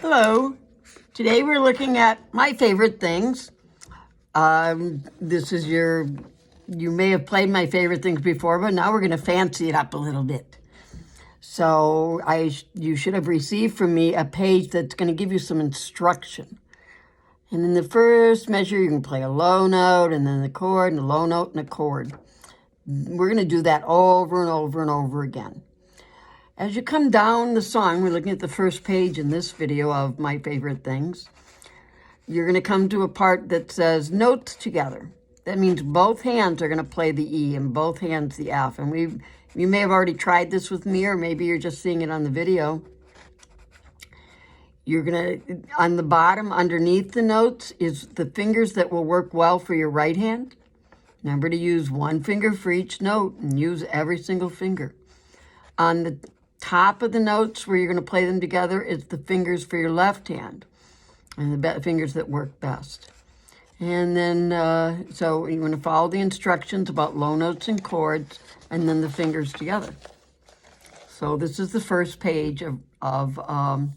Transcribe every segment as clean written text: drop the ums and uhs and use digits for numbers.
Hello. Today we're looking at my favorite things. You may have played my favorite things before, but now we're going to fancy it up a little bit. So you should have received from me a page that's going to give you some instruction. And in the first measure, you can play a low note and then the chord and a low note and a chord. We're going to do that over and over and over again. As you come down the song, we're looking at the first page in this video of my favorite things. You're going to come to a part that says notes together. That means both hands are going to play the E and both hands the F. And you may have already tried this with me, or maybe you're just seeing it on the video. You're going to, on the bottom, underneath the notes, is the fingers that will work well for your right hand. Remember to use one finger for each note and use every single finger. On the top of the notes where you're going to play them together is the fingers for your left hand and the fingers that work best. And then, so you're going to follow the instructions about low notes and chords and then the fingers together. So this is the first page of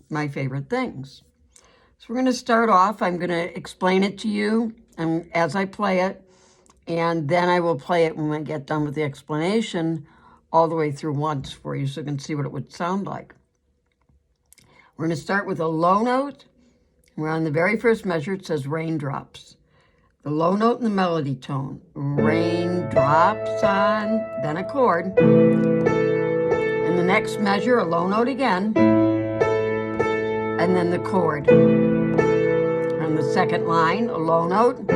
my favorite things. So we're going to start off. I'm going to explain it to you and as I play it, and then I will play it when I get done with the explanation all the way through once for you so you can see what it would sound like. We're going to start with a low note. We're on the very first measure. It says raindrops. The low note in the melody tone. Raindrops on, then a chord. In the next measure, a low note again. And then the chord. On the second line, a low note.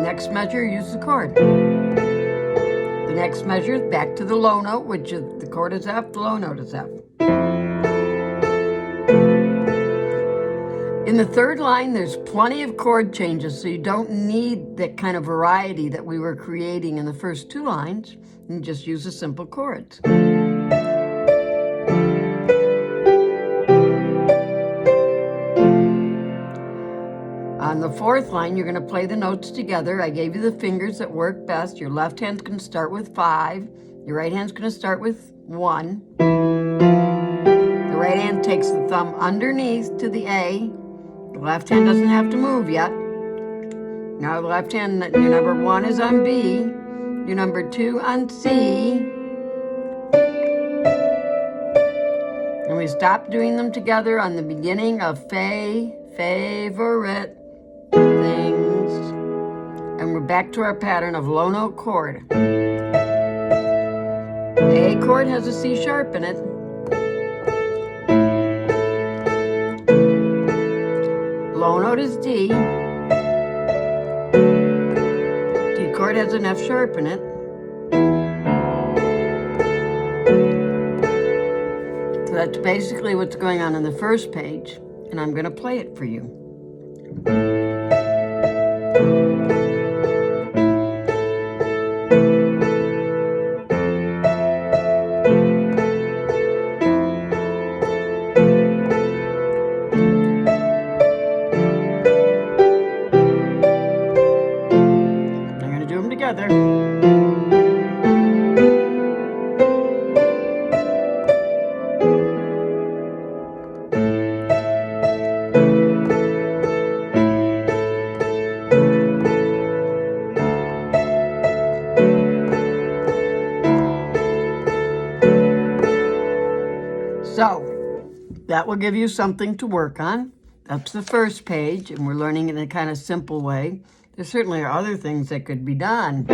Next measure, use the chord. The next measure, back to the low note, which is the chord is F, the low note is F. In the third line, there's plenty of chord changes, so you don't need that kind of variety that we were creating in the first two lines. You just use the simple chords. On the fourth line, you're going to play the notes together. I gave you the fingers that work best. Your left hand's going to start with 5. Your right hand's going to start with 1. The right hand takes the thumb underneath to the A. The left hand doesn't have to move yet. Now the left hand, your number 1 is on B. Your number 2 on C. And we stop doing them together on the beginning of favorite things, and we're back to our pattern of low note chord. The A chord has a C sharp in it. Low note is D. D chord has an F sharp in it. So that's basically what's going on in the first page, and I'm going to play it for you. Together. So that will give you something to work on. That's the first page, and we're learning in a kind of simple way. There certainly are other things that could be done.